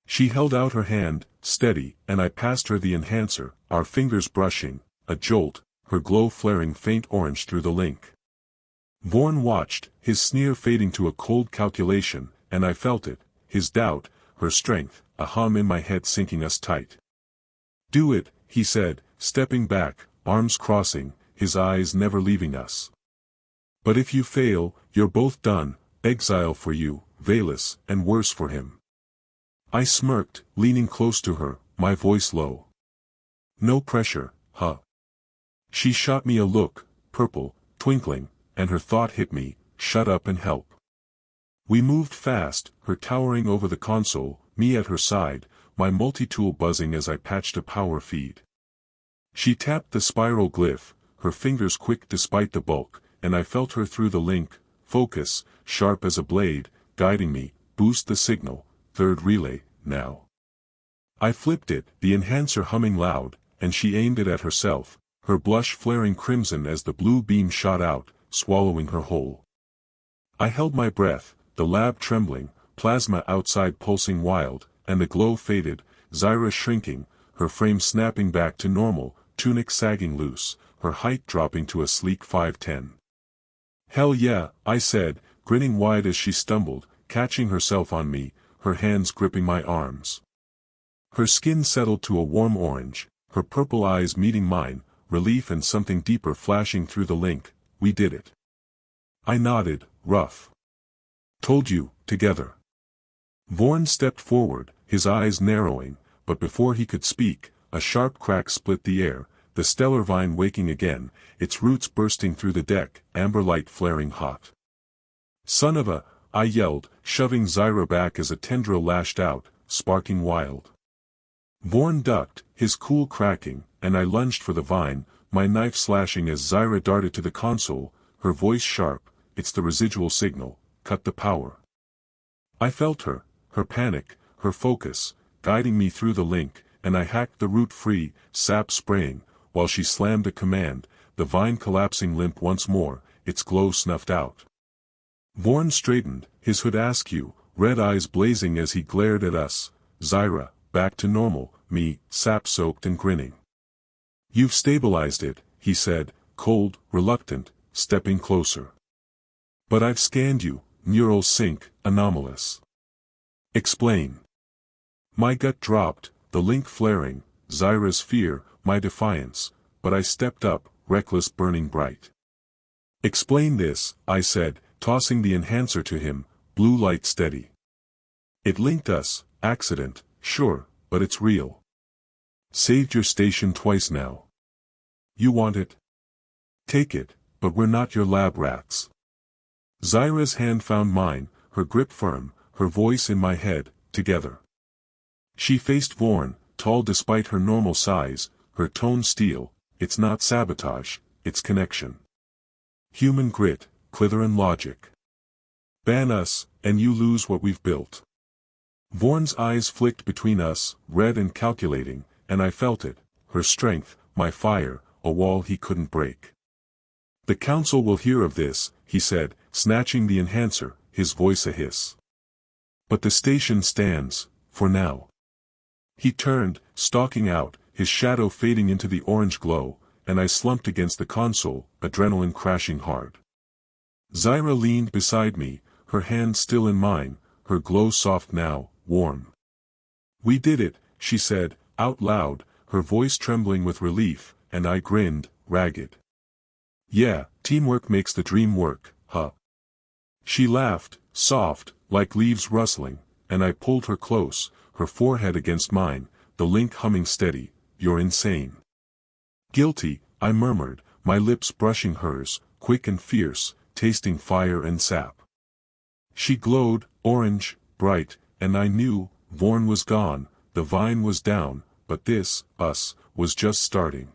She held out her hand, steady, and I passed her the enhancer, our fingers brushing, a jolt, her glow flaring faint orange through the link. Vorn watched, his sneer fading to a cold calculation, and I felt it, his doubt, her strength, a hum in my head sinking us tight. Do it, he said, stepping back, arms crossing, his eyes never leaving us. But if you fail, you're both done, exile for you, Vaelis, and worse for him. I smirked, leaning close to her, my voice low. No pressure, huh? She shot me a look, purple, twinkling, and her thought hit me, shut up and help. We moved fast, her towering over the console, me at her side, my multi-tool buzzing as I patched a power feed. She tapped the spiral glyph, her fingers quick despite the bulk, and I felt her through the link, focus, sharp as a blade, guiding me, boost the signal, third relay, now. I flipped it, the enhancer humming loud, and she aimed it at herself, her blush flaring crimson as the blue beam shot out, swallowing her whole. I held my breath, the lab trembling, plasma outside pulsing wild, and the glow faded, Zyra shrinking, her frame snapping back to normal, tunic sagging loose, her height dropping to a sleek 5'10". Hell yeah, I said, grinning wide as she stumbled, catching herself on me, her hands gripping my arms. Her skin settled to a warm orange, her purple eyes meeting mine, relief and something deeper flashing through the link. We did it. I nodded, rough. Told you, together. Vorn stepped forward, his eyes narrowing, but before he could speak, a sharp crack split the air, the stellar vine waking again, its roots bursting through the deck, amber light flaring hot. Son of a, I yelled, shoving Zyra back as a tendril lashed out, sparking wild. Vorn ducked, his cool cracking, and I lunged for the vine, my knife slashing as Zyra darted to the console, her voice sharp, it's the residual signal, cut the power. I felt her panic, her focus, guiding me through the link, and I hacked the root free, sap spraying, while she slammed a command, the vine collapsing limp once more, its glow snuffed out. Vorn straightened, his hood askew, red eyes blazing as he glared at us, Zyra, back to normal, me, sap-soaked and grinning. You've stabilized it, he said, cold, reluctant, stepping closer. But I've scanned you, neural sync, anomalous. Explain. My gut dropped, the link flaring, Zyra's fear, my defiance, but I stepped up, reckless burning bright. Explain this, I said, tossing the enhancer to him, blue light steady. It linked us, accident, sure, but it's real. Saved your station twice now. You want it? Take it, but we're not your lab rats. Zyra's hand found mine, her grip firm, her voice in my head, together. She faced Vorn, tall despite her normal size, her tone steel, it's not sabotage, it's connection. Human grit, Klytheran logic. Ban us, and you lose what we've built. Vorn's eyes flicked between us, red and calculating, and I felt it, her strength, my fire, a wall he couldn't break. The council will hear of this, he said, snatching the enhancer, his voice a hiss. But the station stands, for now. He turned, stalking out, his shadow fading into the orange glow, and I slumped against the console, adrenaline crashing hard. Zyra leaned beside me, her hand still in mine, her glow soft now, warm. We did it, she said, out loud, her voice trembling with relief, and I grinned, ragged. Yeah, teamwork makes the dream work, huh? She laughed, soft, like leaves rustling, and I pulled her close, her forehead against mine, the link humming steady. You're insane. Guilty, I murmured, my lips brushing hers, quick and fierce, tasting fire and sap. She glowed, orange, bright, and I knew, Vorn was gone, the vine was down, but this, us, was just starting.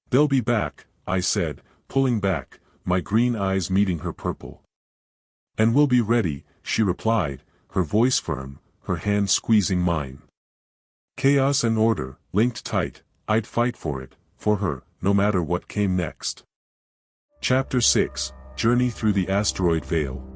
They'll be back, I said, pulling back, my green eyes meeting her purple. And we'll be ready, she replied, her voice firm, her hand squeezing mine. Chaos and order, linked tight, I'd fight for it, for her, no matter what came next. Chapter 6, Journey Through the Asteroid Veil.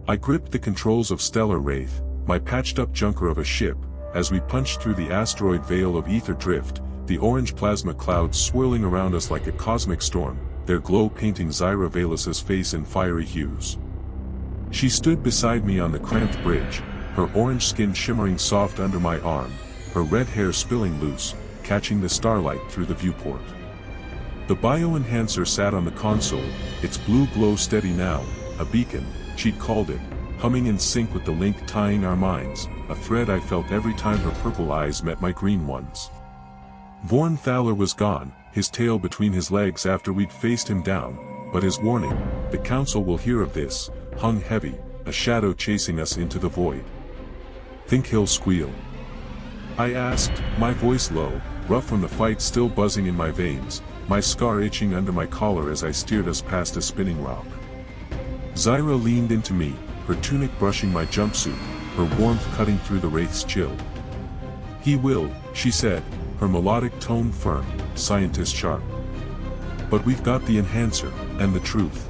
I gripped the controls of Stellar Wraith, my patched-up junker of a ship, as we punched through the asteroid veil of Aether Drift, the orange plasma clouds swirling around us like a cosmic storm, their glow painting Zyra Vaelis' face in fiery hues. She stood beside me on the cramped bridge, her orange skin shimmering soft under my arm, her red hair spilling loose, catching the starlight through the viewport. The bioenhancer sat on the console, its blue glow steady now, a beacon, she'd called it, humming in sync with the link tying our minds, a thread I felt every time her purple eyes met my green ones. Vorn Thalor was gone, his tail between his legs after we'd faced him down, but his warning, the council will hear of this, hung heavy, a shadow chasing us into the void. Think he'll squeal? I asked, my voice low, rough from the fight still buzzing in my veins, my scar itching under my collar as I steered us past a spinning rock. Zyra leaned into me, her tunic brushing my jumpsuit, her warmth cutting through the wraith's chill. He will, she said, her melodic tone firm, scientist sharp. But we've got the enhancer, and the truth.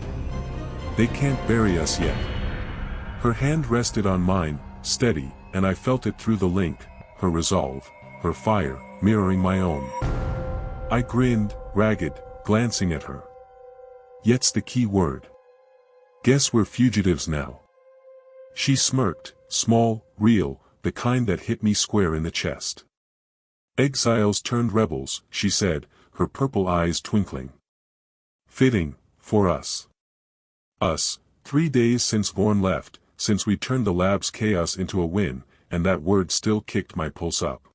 They can't bury us yet. Her hand rested on mine, steady, and I felt it through the link, her resolve, her fire, mirroring my own. I grinned, ragged, glancing at her. Yet's the key word. Guess we're fugitives now. She smirked, small, real, the kind that hit me square in the chest. Exiles turned rebels, she said, her purple eyes twinkling. Fitting, for us. Us, 3 days since Vorn left, since we turned the lab's chaos into a win, and that word still kicked my pulse up.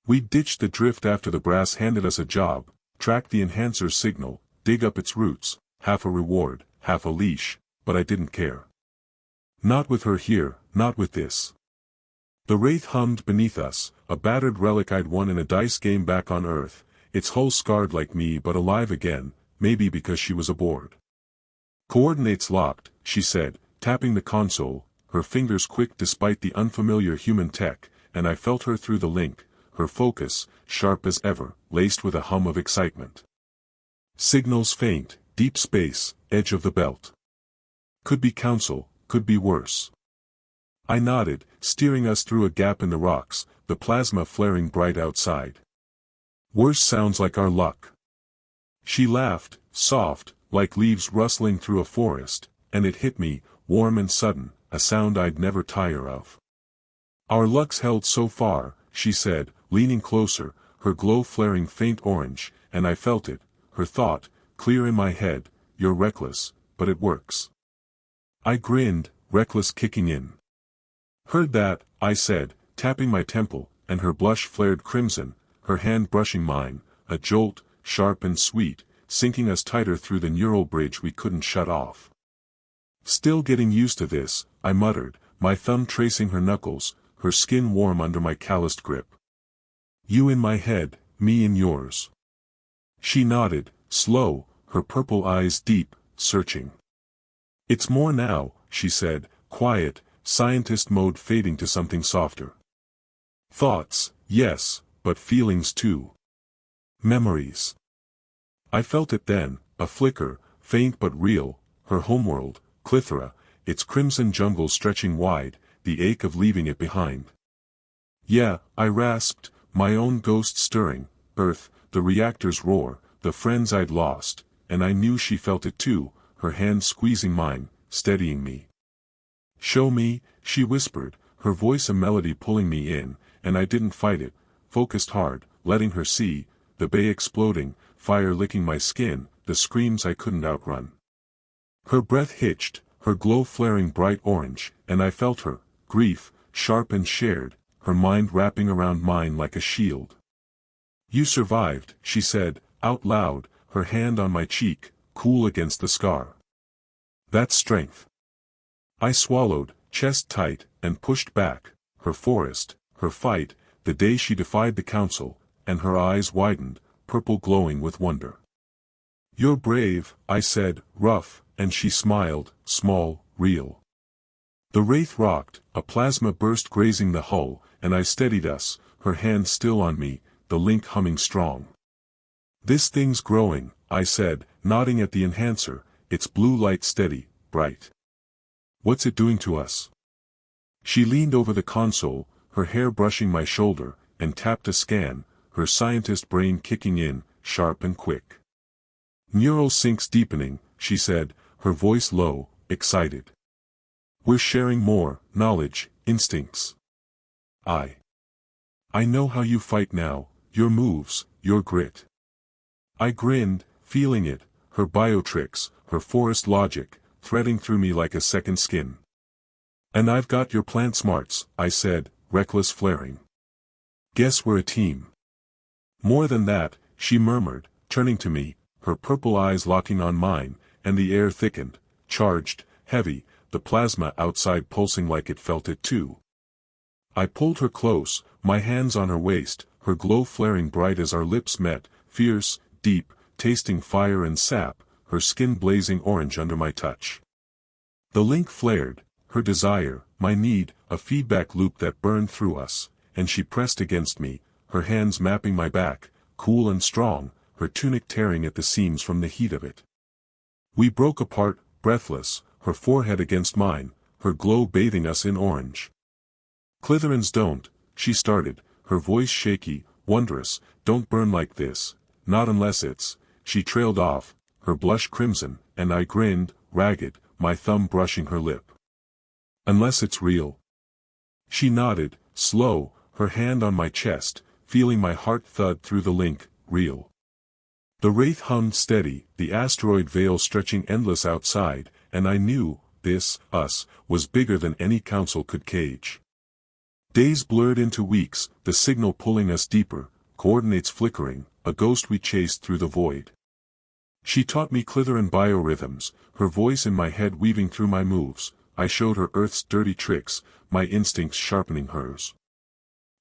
We'd ditched the drift after the brass handed us a job, track the enhancer's signal, dig up its roots, half a reward, half a leash, but I didn't care. Not with her here, not with this. The wraith hummed beneath us, a battered relic I'd won in a dice game back on Earth, its hull scarred like me but alive again, maybe because she was aboard. Coordinates locked, she said, tapping the console, her fingers quick despite the unfamiliar human tech, and I felt her through the link, her focus, sharp as ever, laced with a hum of excitement. Signals faint, deep space, edge of the belt. Could be council, could be worse. I nodded, steering us through a gap in the rocks, the plasma flaring bright outside. Worse sounds like our luck. She laughed, soft, like leaves rustling through a forest, and it hit me, warm and sudden, a sound I'd never tire of. Our luck's held so far, she said, leaning closer, her glow flaring faint orange, and I felt it, her thought, clear in my head, you're reckless, but it works. I grinned, reckless kicking in. Heard that, I said, tapping my temple, and her blush flared crimson, her hand brushing mine, a jolt, sharp and sweet, sinking us tighter through the neural bridge we couldn't shut off. Still getting used to this, I muttered, my thumb tracing her knuckles, her skin warm under my calloused grip. You in my head, me in yours. She nodded, slow, her purple eyes deep, searching. It's more now, she said, quiet, scientist mode fading to something softer. Thoughts, yes, but feelings too. Memories. I felt it then, a flicker, faint but real, her homeworld, Klytheran, its crimson jungle stretching wide, the ache of leaving it behind. Yeah, I rasped, my own ghost stirring, Earth, the reactor's roar, the friends I'd lost, and I knew she felt it too, her hand squeezing mine, steadying me. Show me, she whispered, her voice a melody pulling me in, and I didn't fight it, focused hard, letting her see, the bay exploding, fire licking my skin, the screams I couldn't outrun. Her breath hitched, her glow flaring bright orange, and I felt her, grief, sharp and shared, her mind wrapping around mine like a shield. You survived, she said, out loud, her hand on my cheek, cool against the scar. That's strength. I swallowed, chest tight, and pushed back, her forest, her fight, the day she defied the council, and her eyes widened, purple glowing with wonder. "You're brave," I said, rough, and she smiled, small, real. The wraith rocked, a plasma burst grazing the hull, and I steadied us, her hand still on me, the link humming strong. "This thing's growing," I said, nodding at the enhancer, its blue light steady, bright. "What's it doing to us?" She leaned over the console, her hair brushing my shoulder, and tapped a scan, her scientist brain kicking in, sharp and quick. "Neural syncs deepening," she said, her voice low, excited. "We're sharing more, knowledge, instincts. I know how you fight now, your moves, your grit." I grinned, feeling it, her biotricks, her forest logic, threading through me like a second skin. "And I've got your plant smarts," I said, reckless flaring. "Guess we're a team." "More than that," she murmured, turning to me, her purple eyes locking on mine, and the air thickened, charged, heavy, the plasma outside pulsing like it felt it too. I pulled her close, my hands on her waist, her glow flaring bright as our lips met, fierce, deep, tasting fire and sap, her skin blazing orange under my touch. The link flared, her desire, my need, a feedback loop that burned through us, and she pressed against me, her hands mapping my back, cool and strong, her tunic tearing at the seams from the heat of it. We broke apart, breathless, her forehead against mine, her glow bathing us in orange. "Klytherans don't," she started, her voice shaky, wondrous, "don't burn like this, not unless it's," she trailed off, her blush crimson, and I grinned, ragged, my thumb brushing her lip. "Unless it's real." She nodded, slow, her hand on my chest, feeling my heart thud through the link, real. The wraith hummed steady, the asteroid veil stretching endless outside, and I knew, this, us, was bigger than any council could cage. Days blurred into weeks, the signal pulling us deeper, coordinates flickering, a ghost we chased through the void. She taught me Klytheran biorhythms, her voice in my head weaving through my moves. I showed her Earth's dirty tricks, my instincts sharpening hers.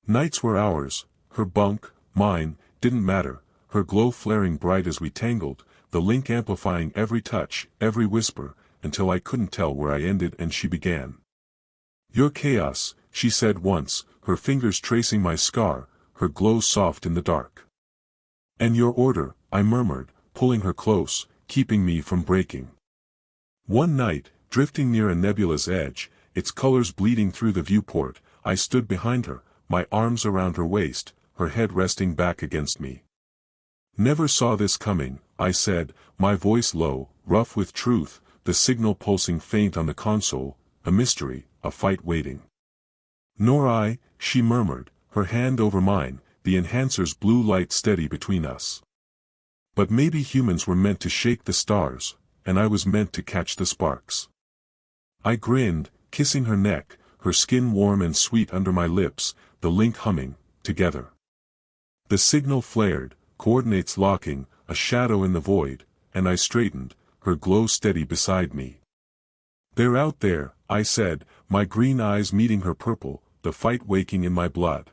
Nights were ours, her bunk, mine, didn't matter, her glow flaring bright as we tangled, the link amplifying every touch, every whisper, until I couldn't tell where I ended and she began. "You're chaos," she said once, her fingers tracing my scar, her glow soft in the dark. "And your order," I murmured, pulling her close, keeping me from breaking. One night, drifting near a nebula's edge, its colors bleeding through the viewport, I stood behind her, my arms around her waist, her head resting back against me. "Never saw this coming," I said, my voice low, rough with truth, the signal pulsing faint on the console, a mystery, a fight waiting. "Nor I," she murmured, her hand over mine, the enhancer's blue light steady between us. "But maybe humans were meant to shake the stars, and I was meant to catch the sparks." I grinned, kissing her neck, her skin warm and sweet under my lips, the link humming, together. The signal flared, coordinates locking, a shadow in the void, and I straightened, her glow steady beside me. "They're out there," I said, my green eyes meeting her purple, the fight waking in my blood.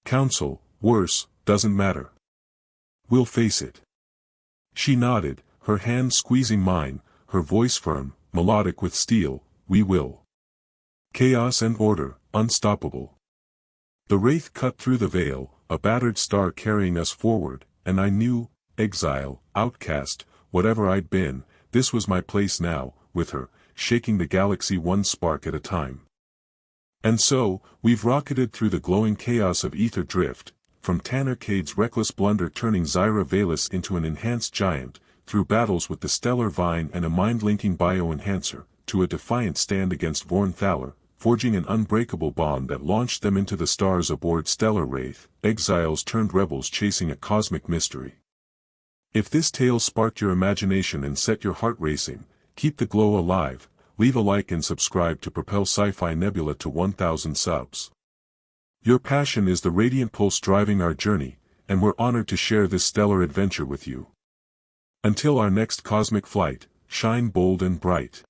"Council, worse, doesn't matter. We'll face it." She nodded, her hand squeezing mine, her voice firm, melodic with steel, "We will. Chaos and order, unstoppable." The wraith cut through the veil, a battered star carrying us forward, and I knew, exile, outcast, whatever I'd been, this was my place now, with her, shaking the galaxy one spark at a time. And so, we've rocketed through the glowing chaos of Aether Drift, from Tanner Kade's reckless blunder turning Zyra Vaelis into an enhanced giant, through battles with the stellar vine and a mind-linking bio-enhancer, to a defiant stand against Vorn Thalor, forging an unbreakable bond that launched them into the stars aboard Stellar Wraith, exiles turned rebels chasing a cosmic mystery. If this tale sparked your imagination and set your heart racing, keep the glow alive, leave a like and subscribe to propel Sci-Fi Nebula to 1,000 subs. Your passion is the radiant pulse driving our journey, and we're honored to share this stellar adventure with you. Until our next cosmic flight, shine bold and bright.